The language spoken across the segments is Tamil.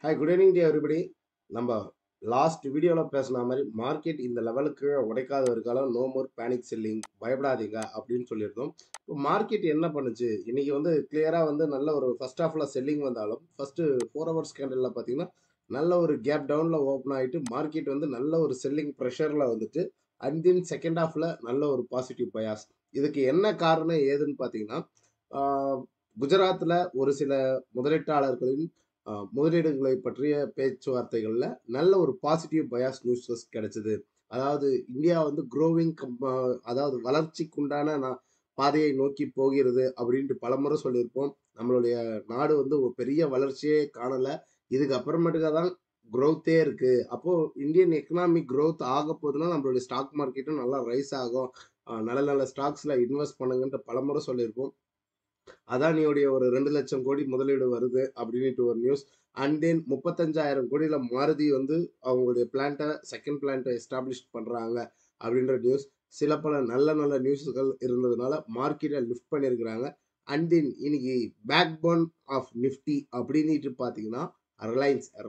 Hi, good evening to everybody. நம்ம லாஸ்ட் வீடியோவில் பேசின மாதிரி மார்க்கெட் இந்த லெவலுக்கு உடைக்காத இருக்காலும் நோ மோர் பேனிக் செல்லிங், பயப்படாதீங்க அப்படின்னு சொல்லியிருந்தோம். இப்போ மார்க்கெட் என்ன பண்ணுச்சு இன்னைக்கு வந்து கிளியராக வந்து நல்ல ஒரு ஃபர்ஸ்ட் ஹாஃபில் செல்லிங் வந்தாலும் ஃபர்ஸ்ட் 4 ஹவர்ஸ் கேண்டலில் பார்த்தீங்கன்னா நல்ல ஒரு கேப் டவுனில் ஓப்பன் ஆகிட்டு மார்க்கெட் வந்து நல்ல ஒரு செல்லிங் ப்ரெஷரில் வந்துட்டு அண்ட் தென் செகண்ட் ஹாஃபில் நல்ல ஒரு பாசிட்டிவ் பயாஸ். இதுக்கு என்ன காரணம் ஏதுன்னு பார்த்தீங்கன்னா குஜராத்தில் ஒரு சில முதலீட்டாளர்களின் முதலீடுகளை பற்றிய பேச்சுவார்த்தைகள்ல நல்ல ஒரு பாசிட்டிவ் பயாஸ் நியூஸஸ் கிடைச்சது. அதாவது இந்தியா வந்து க்ரோவிங் அதாவது வளர்ச்சிக்குண்டான பாதையை நோக்கி போகிறது அப்படின்ட்டு பலமுறை சொல்லியிருப்போம். நம்மளுடைய நாடு வந்து ஒரு பெரிய வளர்ச்சியே காணல. இதுக்கு அப்புறமேட்டுக்கா தான் குரோத்தே இருக்கு. அப்போ இந்தியன் எக்கனாமிக் குரோத் ஆக போகுதுன்னா நம்மளுடைய ஸ்டாக் மார்க்கெட்டும் நல்லா ரைஸ் ஆகும். நல்ல நல்ல ஸ்டாக்ஸ்ல இன்வெஸ்ட் பண்ணுங்கன்ட்டு பலமுறை சொல்லியிருப்போம். அதானியோடைய ஒரு 2,00,000 கோடி முதலீடு வருது அப்படின்ட்டு ஒரு நியூஸ். அண்ட் தென் 35,000 கோடியில மாருதி வந்து அவங்களுடைய பிளான்ட்டை செகண்ட் பிளான்ட்டை எஸ்டாப்ளிஷ் பண்றாங்க அப்படின்ற நியூஸ். சில பல நல்ல நல்ல நியூஸ்கள் இருந்ததுனால மார்க்கெட்டை லிஃப்ட் பண்ணியிருக்கிறாங்க. அண்ட் தென் இன்னைக்கு பேக் போன் ஆஃப் நிஃப்டி அப்படின்ட்டு பார்த்தீங்கன்னா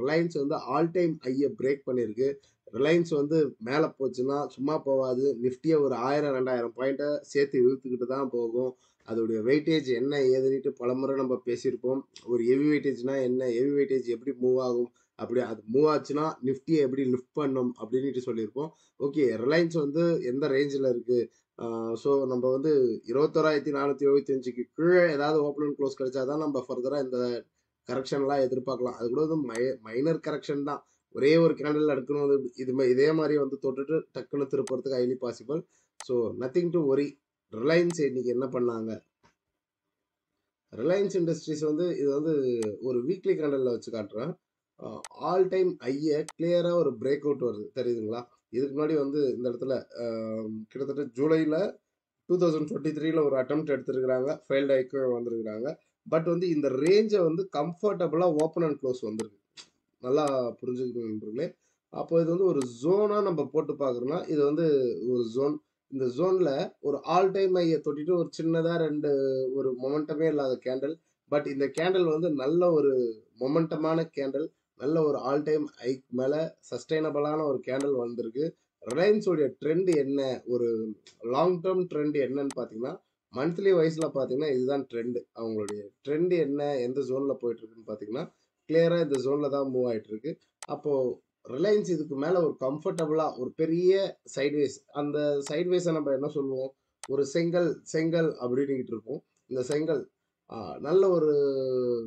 ரிலையன்ஸ் வந்து ஆல் டைம் ஹையை பிரேக் பண்ணியிருக்கு. ரிலையன்ஸ் வந்து மேலே போச்சுன்னா சும்மா போகாது. நிஃப்டியை ஒரு 1000 2000 பாயிண்ட்டை சேர்த்து இழுத்துக்கிட்டு தான் போகும். அதோடைய வெயிட்டேஜ் என்ன ஏதுன்னுட்டு பலமுறை நம்ம பேசியிருப்போம். ஒரு ஹெவி வெயிட்டேஜ்னா என்ன, ஹெவி வெயிட்டேஜ் எப்படி மூவ் ஆகும், அப்படி அது மூவ் ஆச்சுன்னா நிஃப்டியை எப்படி லிஃப்ட் பண்ணும் அப்படின்ட்டு சொல்லியிருப்போம். ஓகே, ரிலையன்ஸ் வந்து எந்த ரேஞ்சில் இருக்கு, ஸோ நம்ம வந்து 21,475க்கு கீழே ஏதாவது ஓப்பன் அண்ட் க்ளோஸ் கிடைச்சாதான் நம்ம ஃபர்தராக இந்த கரெக்ஷன்லாம் எதிர்பார்க்கலாம். அது கூட வந்து மைனர் கரெக்ஷன் தான். ஒரே ஒரு கேண்டில் எடுக்கணும், இதே மாதிரி வந்து தொட்டுட்டு டக்குன்னு திருப்புறதுக்கு highly possible. So nothing to worry. Reliance இன்னைக்கு என்ன பண்ணாங்க, ரிலையன்ஸ் இண்டஸ்ட்ரீஸ் வந்து இது வந்து ஒரு வீக்லி கேண்டலில் வச்சு காட்டுறேன். ஆல் டைம் ஐயை கிளியராக ஒரு பிரேக் அவுட் வருது தெரியுதுங்களா. இதுக்கு முன்னாடி வந்து இந்த இடத்துல கிட்டத்தட்ட ஜூலையில் 2023 ஒரு அட்டெம்ப்ட் எடுத்திருக்கிறாங்க, ஃபெயில்ட் ஆகிக்கு வந்திருக்கிறாங்க. பட் வந்து இந்த ரேஞ்சை வந்து கம்ஃபர்டபுளாக ஓப்பன் அண்ட் க்ளோஸ் வந்திருக்கு. நல்லா புரிஞ்சுக்கணும் நண்பர்களே. அப்போ இது வந்து ஒரு ஜோனாக நம்ம போட்டு பார்க்குறோம்னா இது வந்து ஒரு ஜோன். இந்த ஜோனில் ஒரு ஆல் டைம் ஐயை தொட்டிட்டு ஒரு சின்னதாக ஒரு மொமெண்டமே இல்லாத கேண்டில். பட் இந்த கேண்டில் வந்து நல்ல ஒரு மொமெண்டமான கேண்டில், நல்ல ஒரு ஆல் டைம் ஐக்கு மேலே சஸ்டைனபிளான ஒரு கேண்டில் வந்திருக்கு. ரிலையன்ஸோடைய ட்ரெண்ட் என்ன, ஒரு லாங் டேர்ம் ட்ரெண்ட் என்னன்னு பார்த்தீங்கன்னா மந்த்லி வைஸில் பார்த்தீங்கன்னா இதுதான் ட்ரெண்ட். அவங்களுடைய ட்ரெண்ட் என்ன, எந்த ஜோனில் போயிட்டு இருக்குன்னு பார்த்தீங்கன்னா கிளியராக இந்த ஜோனில் தான் மூவ் ஆகிட்டு இருக்கு. அப்போது ரிலையன்ஸ் இதுக்கு மேலே ஒரு கம்ஃபர்டபுளாக ஒரு பெரிய சைட்வேஸ், அந்த சைட்வேஸை நம்ம என்ன சொல்லுவோம், ஒரு செங்கல் அப்படின்னுக்கிட்டு இருப்போம். இந்த செங்கல் நல்ல ஒரு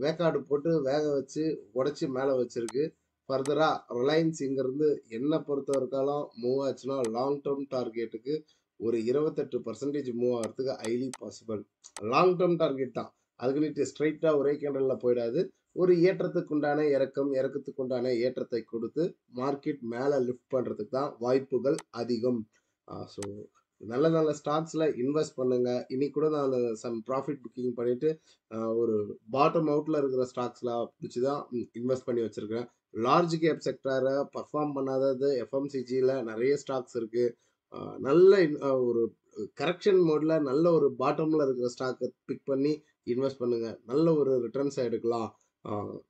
வேக்காடு போட்டு வேக வச்சு உடச்சி மேலே வச்சிருக்கு. ஃபர்தராக ரிலையன்ஸ் இங்கேருந்து என்ன பொறுத்த வரைக்காலும் மூவ் ஆச்சுன்னா லாங் டேர்ம் டார்கெட்டுக்கு ஒரு 28% மூவ் ஆகிறதுக்கு highly possible. Long term target தான், அதுக்குன்னு ஸ்ட்ரைட்டாக ஒரே கேண்டலில் போயிடாது. ஒரு ஏற்றத்துக்குண்டான இறக்கம், இறக்கத்துக்குண்டான ஏற்றத்தை கொடுத்து மார்க்கெட் மேலே லிஃப்ட் பண்ணுறதுக்கு தான் வாய்ப்புகள் அதிகம். ஸோ நல்ல நல்ல ஸ்டாக்ஸில் இன்வெஸ்ட் பண்ணுங்க. இன்னைக்கு கூட நான் சம் ப்ராஃபிட் புக்கிங் பண்ணிட்டு ஒரு பாட்டம் அவுட்டில் இருக்கிற ஸ்டாக்ஸ்லாம் பிடிச்சி தான் இன்வெஸ்ட் பண்ணி வச்சுருக்கேன். லார்ஜ் கேப் செக்டாரை பர்ஃபார்ம் பண்ணாதது எஃப்எம்சிஜியில் நிறைய ஸ்டாக்ஸ் இருக்குது. நல்ல ஒரு கரெக்ஷன் மோடில் நல்ல ஒரு பாட்டமில் இருக்கிற ஸ்டாக்கை பிக் பண்ணி இன்வெஸ்ட் பண்ணுங்க. நல்ல ஒரு ரிட்டர்ன்ஸ் எடுக்கலாம்.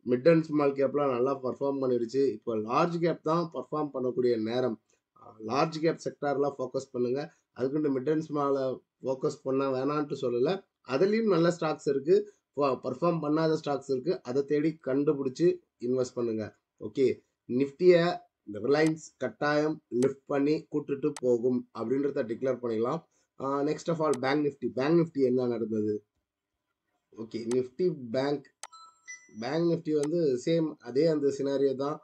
மிட் அண்ட் ஸ்மால் கேப்லாம் நல்லா பர்ஃபார்ம் பண்ணிடுச்சு. இப்போ லார்ஜ் கேப் தான் பர்ஃபார்ம் பண்ணக்கூடிய நேரம். லார்ஜ் கேப் செக்டார்லாம் ஃபோக்கஸ் பண்ணுங்க. அதுக்குண்டு மிட் அண்ட் ஸ்மாலை ஃபோக்கஸ் பண்ண வேணான்ட்டு சொல்லலை. அதுலேயும் நல்ல ஸ்டாக்ஸ் இருக்கு, பர்ஃபார்ம் பண்ணாத ஸ்டாக்ஸ் இருக்கு. அதை தேடி கண்டுபிடிச்சி இன்வெஸ்ட் பண்ணுங்க. ஓகே, நிஃப்டியை ரிலையன்ஸ் கட்டாயம் லிஃப்ட் பண்ணி கூட்டுட்டு போகும் அப்படின்றத டிக்ளேர் பண்ணிடலாம். Next of all bank Nifty என்ன நடந்தது. ஓகே, பேங்க் நிஃப்டி வந்து சேம் அதே அந்த சினாரியோ தான்.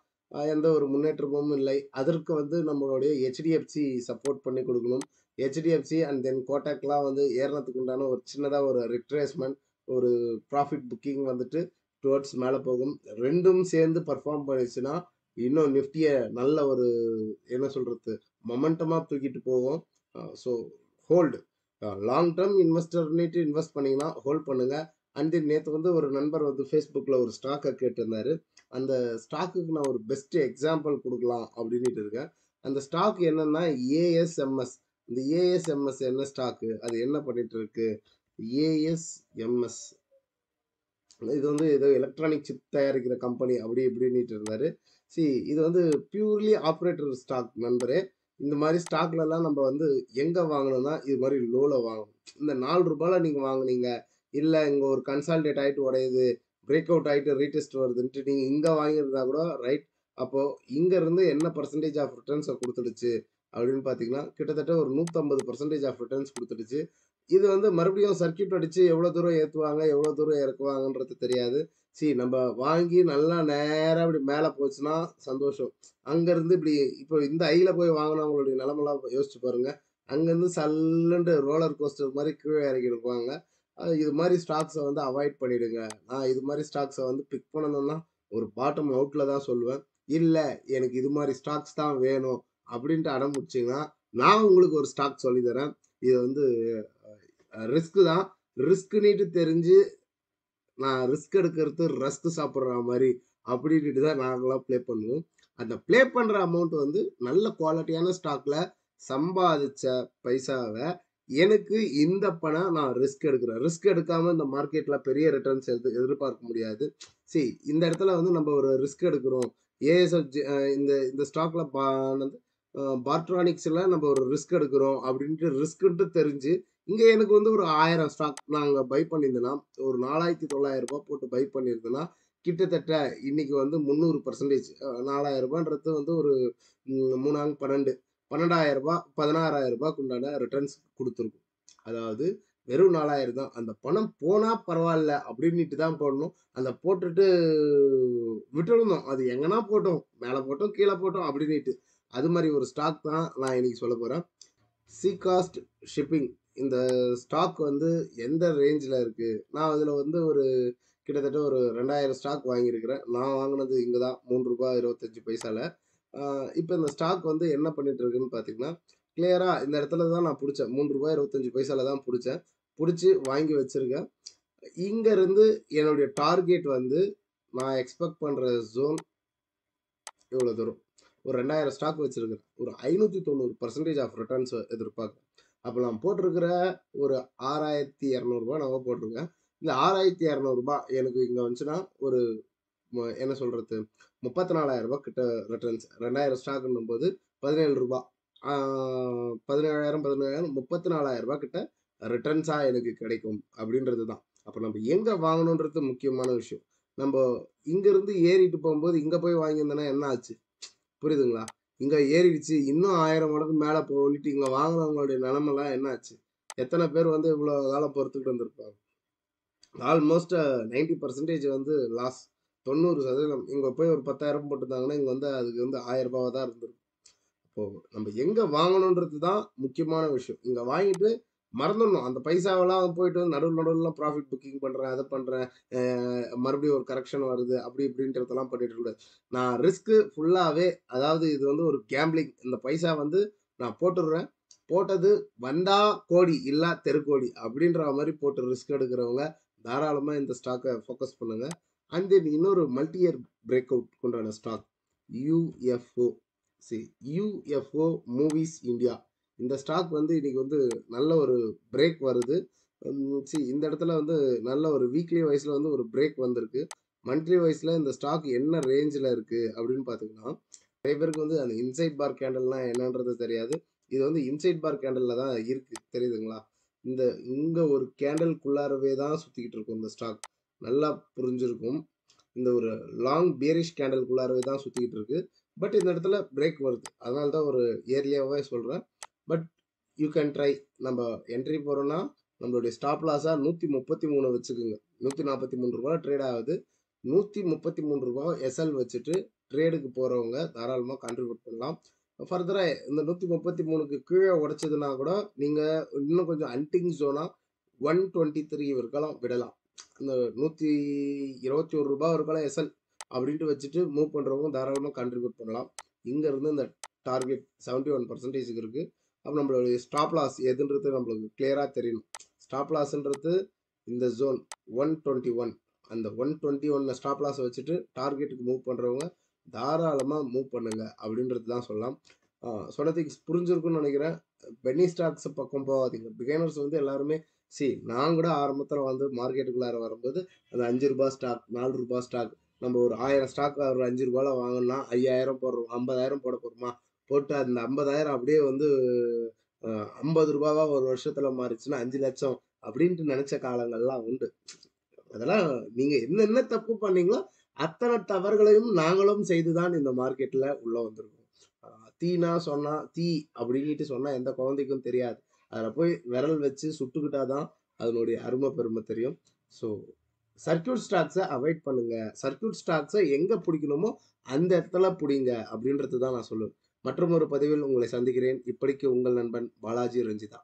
எந்த ஒரு முன்னேற்றமும் இல்லை. அதற்கு வந்து நம்மளுடைய ஹெச்டிஎஃப்சி சப்போர்ட் பண்ணி கொடுக்கணும். ஹெச்டிஎஃப்சி அண்ட் தென் கோட்டாக்லாம் வந்து ஏறினதுக்கு உண்டான ஒரு சின்னதாக ஒரு ரிட்ரேஸ்மெண்ட், ஒரு ப்ராஃபிட் புக்கிங் வந்துட்டு டுவர்ட்ஸ் மேலே போகும். ரெண்டும் சேர்ந்து பர்ஃபார்ம் பண்ணிச்சுன்னா இன்னும் நிஃப்டியை நல்ல ஒரு என்ன சொல்கிறது மொமெண்டமாக தூக்கிட்டு போகும். ஸோ ஹோல்டு, லாங் டேர்ம் இன்வெஸ்டர்னிட்டு இன்வெஸ்ட் பண்ணிங்கன்னா ஹோல்ட் பண்ணுங்கள். அண்ட் தென் நேற்று வந்து ஒரு நண்பர் வந்து ஃபேஸ்புக்கில் ஒரு ஸ்டாக்கை கேட்டிருந்தாரு. அந்த ஸ்டாக்குக்கு நான் ஒரு பெஸ்ட் எக்ஸாம்பிள் கொடுக்கலாம் அப்படின்ட்டு இருக்கேன். அந்த ஸ்டாக் என்னன்னா ஏஎஸ்எம்எஸ். இந்த ஏஎஸ்எம்எஸ் என்ன ஸ்டாக்கு, அது என்ன பண்ணிட்டு இருக்கு, ஏஎஸ்எம்எஸ் இது வந்து ஏதோ எலக்ட்ரானிக் சிப் தயாரிக்கிற கம்பெனி அப்படி இப்படின்னுட்டு இருந்தாரு. இது வந்து பியூர்லி ஆப்ரேட்டர் ஸ்டாக் நண்பரே. இந்த மாரி ஸ்டாக்லலாம் நம்ம வந்து எங்க வாங்கணும்னா, இது மாரி லோல வாங்கணும். இந்த ரூ. 4ல நீங்க வாங்குனீங்க, இல்ல இங்க ஒரு கன்சாலிடேட் ஆயிட்டு உடையுது, பிரேக் அவுட் ஆயிட்டு ரீடெஸ்ட் வருதுன்ட்டு நீங்க இங்க வாங்கியிருந்தா கூட ரைட். அப்போ இங்க இருந்து என்ன பெர்சன்டேஜ் ஆஃப் ரிட்டர்ன்ஸ குடுத்துடுச்சு அப்படின்னு பார்த்தீங்கன்னா, கிட்டத்தட்ட ஒரு 150% ஆஃப் ரிட்டர்ன்ஸ் குடுத்துடுச்சு. இது வந்து மறுபடியும் சர்க்யூட் அடிச்சு எவ்வளோ தூரம் ஏத்துவாங்க, எவ்வளோ தூரம் இறக்குவாங்கன்றது தெரியாது. நம்ம வாங்கி நல்லா நேரா இப்படி மேல போச்சுன்னா சந்தோஷம். அங்கருந்து இப்படி இப்போ இந்த ஐல போய் வாங்குனவங்களுடைய நிலைமைலாம் யோசிச்சு பாருங்க. அங்கருந்து சல்லுன்ட்டு ரோலர் கோஸ்டர் மாரி கீழ இறக்கிருப்பாங்க. இது மாரி ஸ்டாக்ஸ வந்து அவாய்ட் பண்ணிடுங்க. நான் இது மாரி ஸ்டாக்ஸ வந்து பிக் பண்ணணும்னா, ஒரு பாட்டம் அவுட்ல தான் சொல்லுவேன். இல்ல எனக்கு இது மாரி ஸ்டாக்ஸ் தான் வேணும் அப்படின்ட்டு அடம் புடிச்சீங்கன்னா, நான் உங்களுக்கு ஒரு ஸ்டாக் சொல்லி தரேன். இது வந்து ரிஸ்க் தான். ரிஸ்க்னிட்டு தெரிஞ்சு நான் ரிஸ்க் எடுக்கிறது ரஸ்க் சாப்பிடுற மாரி அப்படின்ட்டு தான் நாங்கலாம் ப்ளே பண்ணுவோம். அந்த ப்ளே பண்ற அமௌண்ட் வந்து நல்ல குவாலிட்டியான ஸ்டாக்ல சம்பாதிச்ச பைசாவ எனக்கு இந்த பணம் நான் ரிஸ்க் எடுக்கிறேன். ரிஸ்க் எடுக்காம இந்த மார்க்கெட்ல பெரிய ரிட்டர்ன்ஸ் எதிர்பார்க்க முடியாது. சி இந்த இடத்துல வந்து நம்ம ஒரு ரிஸ்க் எடுக்கிறோம். ஏஎஸ்எஃப் இந்த இந்த ஸ்டாக்ல பார்ட்ரானிக்ஸ்ல நம்ம ஒரு ரிஸ்க் எடுக்கிறோம் அப்படின்ட்டு ரிஸ்க்ன்ட்டு தெரிஞ்சு இங்க எனக்கு வந்து ஒரு 1000 ஸ்டாக் நாங்க பை பண்ணியிருந்தேன்னா, ஒரு ரூ. 4,900 போட்டு பை பண்ணியிருந்தேன்னா, கிட்டத்தட்ட இன்னைக்கு வந்து 300% ரூ. 4,000ன்றது வந்து ஒரு 3 ஆங் 12 ரூ. 12,000 ரூ. 16,000க்கு உண்டான ரிட்டர்ன்ஸ் குடுத்துருக்கும். அதாவது வெறும் 4,000 தான். அந்த பணம் போனா பரவால்ல அப்டின்னுட்டு தான் போடணும். அந்த போட்டுட்டு விட்டுறணும். அது எங்கனா போட்டும். மேல போட்டும், கீழ போட்டும் அப்டின்னுட்டு. அது மாரி ஒரு ஸ்டாக் தான் நான் இன்னைக்கு சொல்லப் போறேன். சீகாஸ்ட் ஷிப்பிங் இந்த ஸ்டாக் வந்து எந்த ரேஞ்ச்ல இருக்கு? நான் அதுல வந்து ஒரு கிட்டத்தட்ட ஒரு 2000 ஸ்டாக் வாங்கியிருக்கிறேன். நான் வாங்குனது இங்க தான் ரூ. 3.25 ஆ இப்ப இந்த ஸ்டாக் வந்து என்ன பண்ணிட்டு இருக்குன்னு பார்த்தீங்கன்னா, கிளியரா இந்த இடத்துல தான் நான் புடிச்சேன். ரூ. 3.25 தான் புடிச்சேன். புடிச்சு வாங்கி வச்சிருக்கேன். இங்க இருந்து என்னுடைய டார்கெட் வந்து நான் எக்ஸ்பெக்ட் பண்ற ஜோன் இவ்வளோ தூரம். ஒரு 2000 ஸ்டாக் வச்சிருக்கிறேன். ஒரு 590% ஆஃப் ரிட்டர்ன்ஸ் எதிர்பார்க்கிறேன். அப்ப நான் போட்டிருக்கிற ஒரு ரூ. 6,200 என்னவோ போட்டிருக்கேன். இந்த ரூ. 6,200 எனக்கு இங்க வந்துச்சுன்னா, ஒரு என்ன சொல்றது? ரூ. 34,000 கிட்ட ரிட்டர்ன்ஸ். 2000 ஸ்டாக்ன்னும்போது ரூ. 17 ஆ 17,000 17,000 ரூ. 34,000 கிட்ட ரிட்டர்ன்ஸா எனக்கு கிடைக்கும் அப்படின்றது தான். அப்ப நம்ம எங்க வாங்கணும்ன்றது முக்கியமான விஷயம். நம்ப இங்கிருந்து ஏறிட்டு போம்போது, இங்க போய் வாங்கியிருந்தோம்னா என்ன ஆச்சு? புரியுதுங்களா? இங்க ஏறிடுச்சு. இன்னும் 1000 மடங்கு மேல போகும்ன்னுட்டு இங்க வாங்குனவங்களுடைய நிலைமைலாம் என்ன ஆச்சு? எத்தன பேர் வந்து இவ்வளோ காலம் பொறுத்துக்கிட்டு இருந்திருப்பாங்க? ஆல்மோஸ்ட் 90% வந்து லாஸ். 90% இங்க போய் ஒரு 10,000 போட்டிருந்தாங்கன்னா, இங்க வந்து அதுக்கு வந்து ரூ. 1000 தான் இருந்திருக்கும். அப்போ நம்ம எங்க வாங்கணும்ன்றது தான் முக்கியமான விஷயம். இங்க வாங்கிட்டு மறந்துடணும். அந்த பைசாவெல்லாம் போயிட்டு நடுவுல ப்ராஃபிட் புக்கிங் பண்றேன், அத பண்றேன். அ மறுபடியும் ஒரு கரெக்ஷன் வருது. அப்படி இப்படின்றதெல்லாம் பண்ணிட்டு இருக்கக்கூடாது. நான் ரிஸ்க் ஃபுல்லாவே அதாவது இது வந்து ஒரு கேம்பிளிங். இந்த பைசா வந்து நான் போட்டுடுறேன். போட்டது வந்தா கோடி, இல்ல தெருக்கோடி அப்படின்ற மாரி போட்டு ரிஸ்க் எடுக்கிறவங்க தாராளமா இந்த ஸ்டாக்க ஃபோக்கஸ் பண்ணுங்க. அண்ட் தென் இன்னொரு மல்டி இயர் பிரேக் அவுட் உண்டான ஸ்டாக் யுஎஃப்ஓ. சரி, யுஎஃப்ஓ மூவிஸ் இந்தியா. இந்த ஸ்டாக் வந்து இன்னைக்கு வந்து நல்ல ஒரு பிரேக் வருது. இந்த இடத்துல வந்து நல்ல ஒரு வீக்லி வைஸ்ல வந்து ஒரு பிரேக் வந்திருக்கு. மந்த்லி வைஸ்ல இந்த ஸ்டாக் என்ன ரேஞ்ச்ல இருக்கு அப்படின்னு பார்த்தீங்கன்னா, நிறைய பேருக்கு வந்து அந்த இன்சைட் பார் கேண்டில்னா என்னன்றது தெரியாது. இது வந்து இன்சைட் பார் கேண்டில்ல தான் இருக்கு. தெரியுதுங்களா? இந்த இங்க ஒரு கேண்டில்குள்ளாரவே தான் சுத்திக்கிட்டு இருக்கும் இந்த ஸ்டாக். நல்லா புரிஞ்சிருக்கும். இந்த ஒரு லாங் பியரிஷ் கேண்டில்குள்ளாரவே தான் சுத்திக்கிட்டு இருக்கு. பட் இந்த இடத்துல பிரேக் வருது. அதனால தான் ஒரு இயர்லியாவே சொல்றேன். But you can try. நம்ம என்ட்ரி போறோம்னா, நம்மளுடைய ஸ்டாப் லாஸா 133 வச்சுக்கோங்க. ரூ. 143 ட்ரேட் ஆகுது. ரூ. 133 எஸ்எல் வச்சுட்டு ட்ரேடுக்கு போறவங்க தாராளமா கான்ட்ரிபியூட் பண்ணலாம். ஃபர்தரா இந்த 133க்கு கீழ உடைச்சதுன்னா கூட, நீங்க இன்னும் கொஞ்சம் ஹண்டிங் ஜோனா 123 வரைக்கலாம் விடலாம். இந்த ரூ. 121 வரைக்கும் எஸ்எல் அப்படின்ட்டு வச்சுட்டு மூவ் பண்றவங்க தாராளமா கான்ட்ரிபியூட் பண்ணலாம். இங்க இருந்து இந்த டார்கெட் 71% இருக்கு. அப்ப நம்மளுடைய ஸ்டாப் லாஸ் எதுன்றது நம்மளுக்கு கிளியரா தெரியணும். ஸ்டாப் லாஸ்ன்றது இந்த ஜோன் 121. அந்த 121 ஸ்டாப் லாஸ் வச்சுட்டு டார்கெட்டுக்கு மூவ் பண்றவங்க தாராளமா மூவ் பண்ணுங்க அப்படின்றது தான் சொல்லலாம். சொன்ன திங்ஸ் புரிஞ்சிருக்கும்னு நெனைக்கிறேன். பென்னி ஸ்டாக்ஸ் பக்கம் போகாதீங்க. பிகினர்ஸ் வந்து எல்லாருமே நான் கூட ஆரம்பத்தில வந்து மார்க்கெட்டுக்குள்ளார வரும்போது, அந்த ரூ. 5 ஸ்டாக், ரூ. 4 ஸ்டாக் நம்ம ஒரு 1000 ஸ்டாக் ஒரு ரூ. 5ல வாங்குனோம்னா, 5000 போடுறோம். 50,000 போட போறோமா, போட்டு அந்த 50,000 அப்படியே வந்து ரூ. 50வா ஒரு வருஷத்துல மாறிச்சுன்னா 5,00,000 அப்படின்ட்டு நெனச்ச காலங்கள்லாம் உண்டு. அதெல்லாம் நீங்க என்னென்ன தப்பு பண்ணீங்களோ, அத்தன தவறுகளையும் நாங்களும் செய்து தான் இந்த மார்க்கெட்ல உள்ள வந்திருக்கோம். அ தீனா சொன்னா, தீ அப்படின்னுட்டு சொன்னா எந்த குழந்தைக்கும் தெரியாது. அதுல போய் விரல் வச்சு சுட்டுக்கிட்டா தான் அதனுடைய அரும பெரும தெரியும். ஸோ சர்க்யூட் ஸ்டாக்ஸ அவாய்ட் பண்ணுங்க. சர்க்யூட் ஸ்டாக்ஸ எங்க புடிக்கணுமோ, அந்த இடத்துல புடிங்க அப்படின்றது தான் நான் சொல்லுவேன். மற்றுமொரு பதிவில் உங்களை சந்திக்கிறேன். இப்படிக்கு உங்கள் நண்பன் பாலாஜி ரஞ்சிதா.